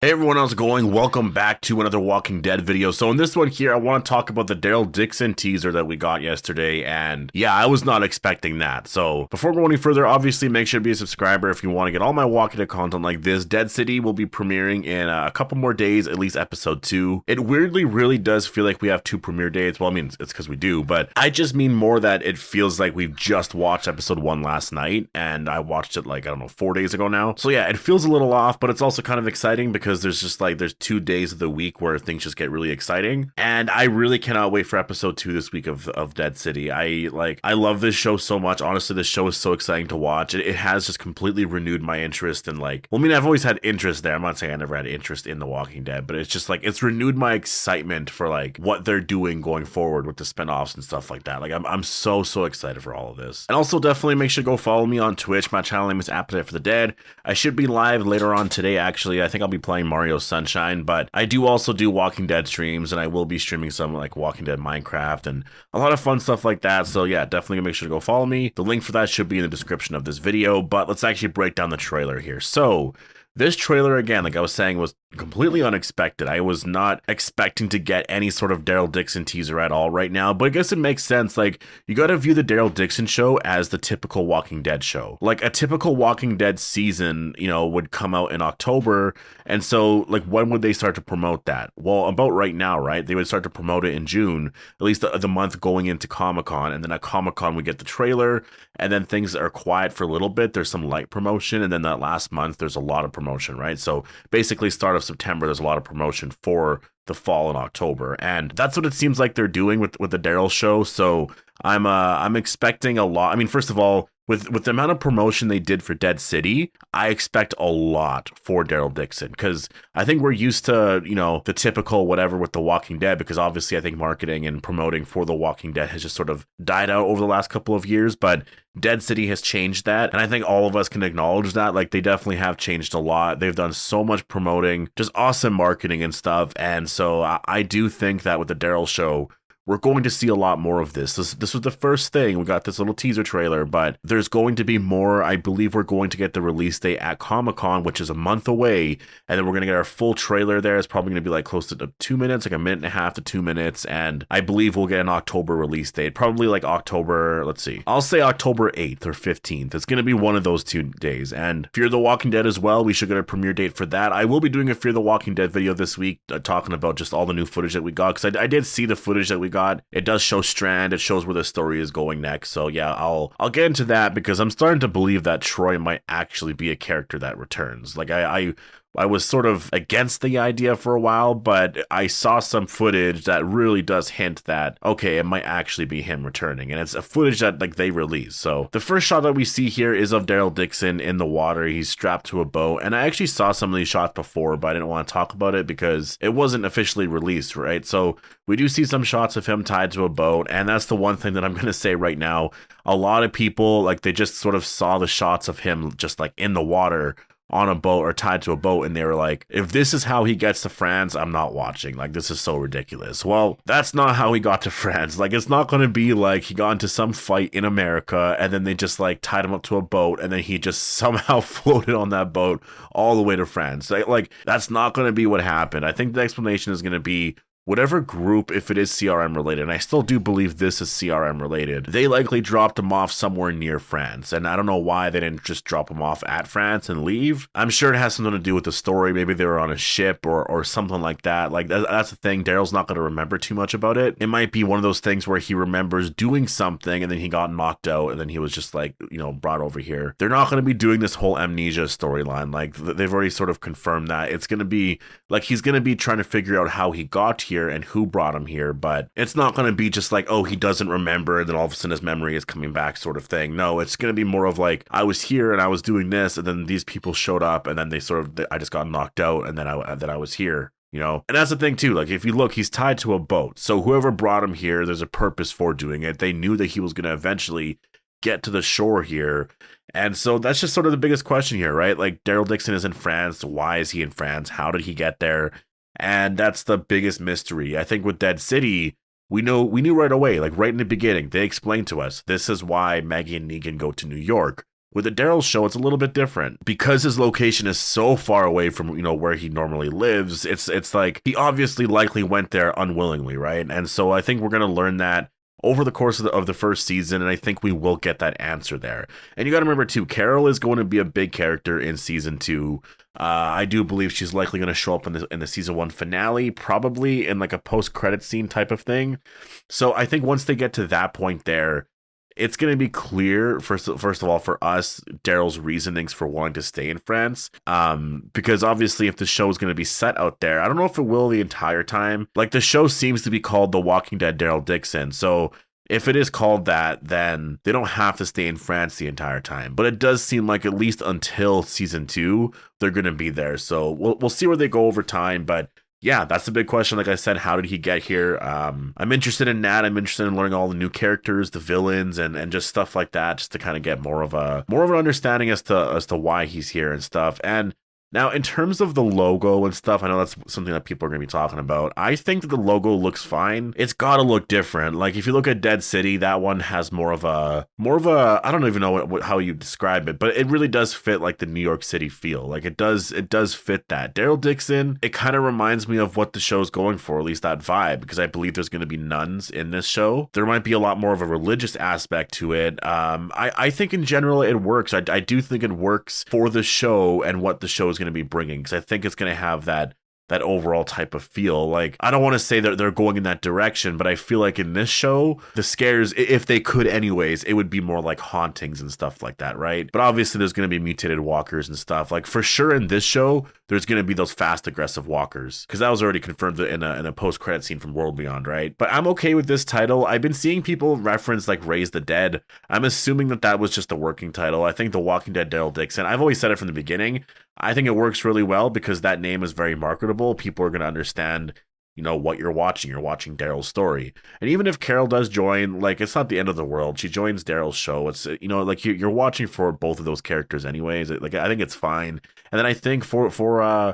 Hey everyone, how's it going? Welcome back to another Walking Dead video. So in this one here, I want to talk about the Daryl Dixon teaser that we got yesterday, and yeah, I was not expecting that. So before going any further, obviously make sure to be a subscriber if you want to get all my Walking Dead content like this. Dead City will be premiering in a couple more days, at least episode 2. It weirdly really does feel like we have 2 premiere dates. Well, I mean, it's because we do, but I just mean more that it feels like we've just watched episode 1 last night, and I watched it like, I don't know, 4 days ago now. So yeah, it feels a little off, but it's also kind of exciting because there's 2 days of the week where things just get really exciting, and I really cannot wait for episode 2 this week of Dead City. I love this show so much. Honestly, this show is so exciting to watch. It has just completely renewed my interest in, like, well, I mean, I've always had interest there. I'm not saying I never had interest in The Walking Dead, but it's just like it's renewed my excitement for like what they're doing going forward with the spinoffs and stuff like that. Like I'm so excited for all of this. And also definitely make sure to go follow me on Twitch. My channel name is Appetite for the Dead. I should be live later on today, actually. I think I'll be playing Mario Sunshine, but I do also do Walking Dead streams, and I will be streaming some like Walking Dead Minecraft and a lot of fun stuff like that. So yeah, definitely make sure to go follow me. The link for that should be in the description of this video, but let's actually break down the trailer here. So this trailer, again, like I was saying, was completely unexpected. I was not expecting to get any sort of Daryl Dixon teaser at all right now, but I guess it makes sense. Like, you gotta view the Daryl Dixon show as the typical Walking Dead show. Like, a typical Walking Dead season, you know, would come out in October, and so, like, when would they start to promote that? Well, about right now, right? They would start to promote it in June, at least the month going into Comic-Con, and then at Comic-Con we get the trailer, and then things are quiet for a little bit. There's some light promotion, and then that last month there's a lot of promotion, right? So basically start of September there's a lot of promotion for the fall in October, and that's what it seems like they're doing with the Daryl show. So I'm expecting a lot. I mean, first of all, with the amount of promotion they did for Dead City, I expect a lot for Daryl Dixon, because I think we're used to, you know, the typical whatever with The Walking Dead, because obviously I think marketing and promoting for The Walking Dead has just sort of died out over the last couple of years, but Dead City has changed that, and I think all of us can acknowledge that. Like, they definitely have changed a lot. They've done so much promoting, just awesome marketing and stuff, and so I do think that with the Daryl show, we're going to see a lot more of this. This was the first thing. We got this little teaser trailer, but there's going to be more. I believe we're going to get the release date at Comic-Con, which is a month away, and then we're going to get our full trailer there. It's probably going to be like close to 2 minutes, like a minute and a half to 2 minutes, and I believe we'll get an October release date, probably like October, let's see, I'll say October 8th or 15th. It's going to be one of those 2 days, and Fear the Walking Dead as well, we should get a premiere date for that. I will be doing a Fear the Walking Dead video this week, talking about just all the new footage that we got, because I did see the footage that we got. It does show Strand. It shows where the story is going next. So yeah, I'll get into that, because I'm starting to believe that Troy might actually be a character that returns. Like, I was sort of against the idea for a while, but I saw some footage that really does hint that, okay, it might actually be him returning, and it's a footage that, like, they released. So the first shot that we see here is of Daryl Dixon in the water. He's strapped to a boat, and I actually saw some of these shots before, but I didn't want to talk about it because it wasn't officially released, right? So we do see some shots of him tied to a boat, and that's the one thing that I'm going to say right now. A lot of people, like, they just sort of saw the shots of him just, like, in the water on a boat or tied to a boat, and they were like, if this is how he gets to France, I'm not watching. Like, this is so ridiculous. Well, that's not how he got to France. Like, it's not going to be like he got into some fight in America and then they just like tied him up to a boat and then he just somehow floated on that boat all the way to France. Like that's not going to be what happened. I think the explanation is going to be whatever group, if it is CRM related, and I still do believe this is CRM related, they likely dropped him off somewhere near France. And I don't know why they didn't just drop him off at France and leave. I'm sure it has something to do with the story. Maybe they were on a ship or something like that. Like, that's the thing. Daryl's not going to remember too much about it. It might be one of those things where he remembers doing something and then he got knocked out and then he was just like, you know, brought over here. They're not going to be doing this whole amnesia storyline. Like, they've already sort of confirmed that. It's going to be like he's going to be trying to figure out how he got here and who brought him here, but it's not going to be just like, oh, he doesn't remember and then all of a sudden his memory is coming back sort of thing. No, it's going to be more of like, I was here and I was doing this and then these people showed up and then I just got knocked out and then I was here. You know, and that's the thing too. Like, if you look, he's tied to a boat. So whoever brought him here, there's a purpose for doing it. They knew that he was going to eventually get to the shore here. And so that's just sort of the biggest question here, right? Like, Daryl Dixon is in France. Why is he in France? How did he get there? And that's the biggest mystery. I think with Dead City, we knew right away, like right in the beginning, they explained to us, this is why Maggie and Negan go to New York. With the Daryl show, it's a little bit different because his location is so far away from, where he normally lives. It's like he obviously likely went there unwillingly, right? And so I think we're going to learn that over the course of the first season, and I think we will get that answer there. And you got to remember too, Carol is going to be a big character in season 2. I do believe she's likely going to show up in the season 1 finale, probably in like a post-credit scene type of thing. So I think once they get to that point there, it's going to be clear, first of all, for us, Daryl's reasonings for wanting to stay in France. Because obviously, if the show is going to be set out there, I don't know if it will the entire time. Like, the show seems to be called The Walking Dead Daryl Dixon. So if it is called that, then they don't have to stay in France the entire time. But it does seem like at least until season 2, they're going to be there. So we'll see where they go over time. But yeah, that's the big question. Like I said, how did he get here? I'm interested in that. I'm interested in learning all the new characters, the villains, and just stuff like that, just to kind of get more of an understanding as to why he's here and stuff. And now, in terms of the logo and stuff, I know that's something that people are going to be talking about. I think that the logo looks fine. It's got to look different. Like, if you look at Dead City, that one has more of a, I don't even know how you describe it, but it really does fit like the New York City feel. Like, it does fit that. Daryl Dixon, it kind of reminds me of what the show's going for, at least that vibe, because I believe there's going to be nuns in this show. There might be a lot more of a religious aspect to it. I think in general it works. I do think it works for the show and what the show is going to be bringing, because I think it's going to have that overall type of feel. Like, I don't want to say that they're going in that direction, but I feel like in this show, the scares, if they could anyways, it would be more like hauntings and stuff like that, right? But obviously there's going to be mutated walkers and stuff. Like, for sure in this show, there's going to be those fast aggressive walkers, because that was already confirmed in a post-credit scene from World Beyond, right? But I'm okay with this title. I've been seeing people reference like Raise the Dead. I'm assuming that was just the working title. I think The Walking Dead Daryl Dixon, I've always said it from the beginning, I think it works really well because that name is very marketable. People are going to understand, what you're watching. You're watching Daryl's story. And even if Carol does join, like, it's not the end of the world. She joins Daryl's show. It's, like, you're watching for both of those characters anyways. Like, I think it's fine. And then I think for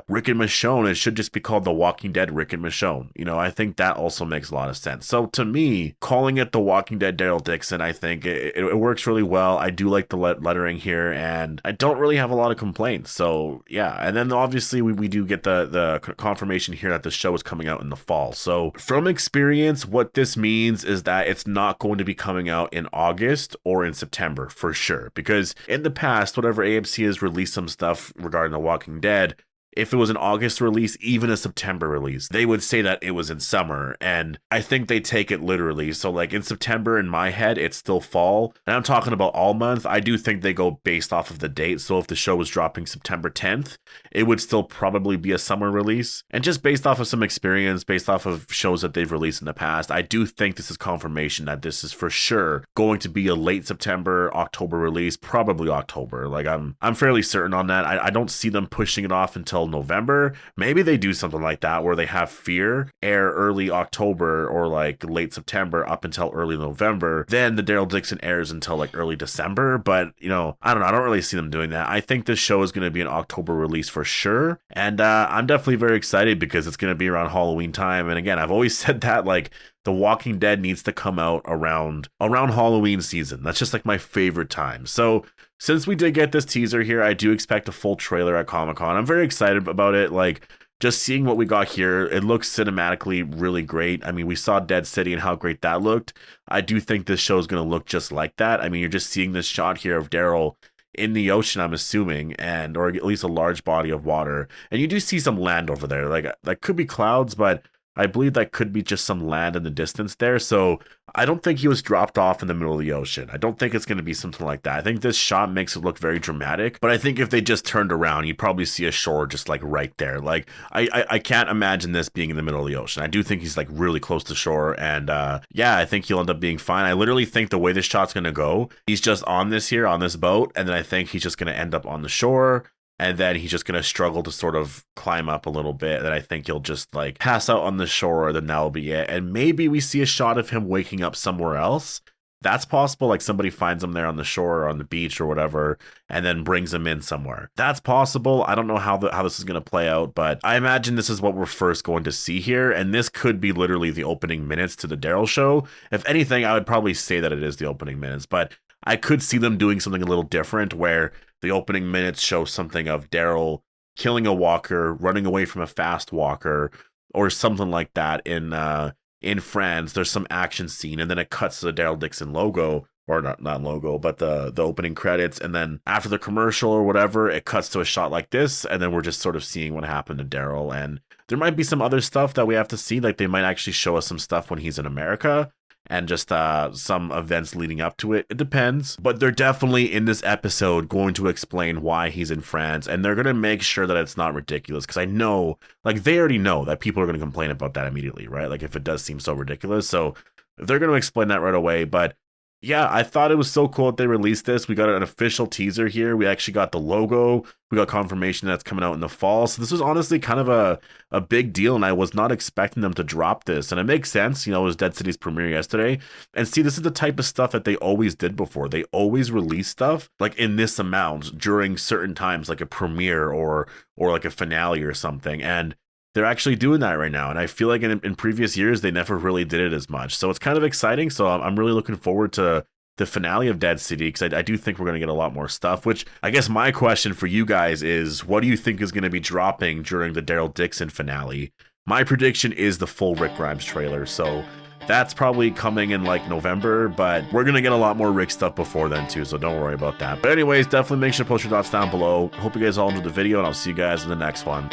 Rick and Michonne, it should just be called The Walking Dead Rick and Michonne. I think that also makes a lot of sense. So to me, calling it The Walking Dead Daryl Dixon, I think it works really well. I do like the lettering here, and I don't really have a lot of complaints. So yeah, and then obviously we do get the confirmation here that the show is coming out in the fall. So from experience, what this means is that it's not going to be coming out in August or in September for sure, because in the past, whatever AMC has released some stuff regarding The Walking Dead, if it was an August release, even a September release, they would say that it was in summer. And I think they take it literally. So like in September, in my head, it's still fall. And I'm talking about all month. I do think they go based off of the date. So if the show was dropping September 10th, it would still probably be a summer release. And just based off of some experience, based off of shows that they've released in the past, I do think this is confirmation that this is for sure going to be a late September, October release, probably October. Like I'm fairly certain on that. I don't see them pushing it off until November. Maybe they do something like that where they have Fear air early October or like late September up until early November. Then the Daryl Dixon airs until like early December. But I don't know. I don't really see them doing that. I think this show is going to be an October release for sure. And I'm definitely very excited because it's going to be around Halloween time. And again, I've always said that like The Walking Dead needs to come out around Halloween season. That's just like my favorite time. So since we did get this teaser here, I do expect a full trailer at Comic-Con. I'm very excited about it. Like, just seeing what we got here, it looks cinematically really great. I mean, we saw Dead City and how great that looked. I do think this show is going to look just like that. I mean, you're just seeing this shot here of Daryl in the ocean, I'm assuming, or at least a large body of water. And you do see some land over there. Like, that could be clouds, but I believe that could be just some land in the distance there. So I don't think he was dropped off in the middle of the ocean. I don't think it's going to be something like that. I think this shot makes it look very dramatic, but I think if they just turned around, you'd probably see a shore just like right there. Like I can't imagine this being in the middle of the ocean. I do think he's like really close to shore, and yeah, I think he'll end up being fine. I literally think the way this shot's going to go, he's just on this boat, and then I think he's just going to end up on the shore. And then he's just going to struggle to sort of climb up a little bit. And I think he'll just like pass out on the shore. Then that'll be it. And maybe we see a shot of him waking up somewhere else. That's possible. Like somebody finds him there on the shore or on the beach or whatever, and then brings him in somewhere. That's possible. I don't know how this is going to play out, but I imagine this is what we're first going to see here. And this could be literally the opening minutes to the Daryl show. If anything, I would probably say that it is the opening minutes, but I could see them doing something a little different where the opening minutes show something of Daryl killing a walker, running away from a fast walker, or something like that in France. There's some action scene, and then it cuts to the Daryl Dixon logo, or not logo, but the opening credits, and then after the commercial or whatever, it cuts to a shot like this, and then we're just sort of seeing what happened to Daryl. And there might be some other stuff that we have to see, like they might actually show us some stuff when he's in America, and just some events leading up to it. It depends, but they're definitely in this episode going to explain why he's in France, and they're going to make sure that it's not ridiculous, because I know, like, they already know that people are going to complain about that immediately, right? Like, if it does seem so ridiculous. So they're going to explain that right away. But yeah, I thought it was so cool that they released this. We got an official teaser here. We actually got the logo. We got confirmation that's coming out in the fall. So this was honestly kind of a big deal, and I was not expecting them to drop this. And it makes sense. You know, it was Dead City's premiere yesterday. And see, this is the type of stuff that they always did before. They always release stuff like in this amount during certain times, like a premiere or like a finale or something. And they're actually doing that right now. And I feel like in previous years, they never really did it as much. So it's kind of exciting. So I'm really looking forward to the finale of Dead City, because I do think we're going to get a lot more stuff, which I guess my question for you guys is, what do you think is going to be dropping during the Daryl Dixon finale? My prediction is the full Rick Grimes trailer. So that's probably coming in like November, but we're going to get a lot more Rick stuff before then too. So don't worry about that. But anyways, definitely make sure to post your thoughts down below. Hope you guys all enjoyed the video, and I'll see you guys in the next one.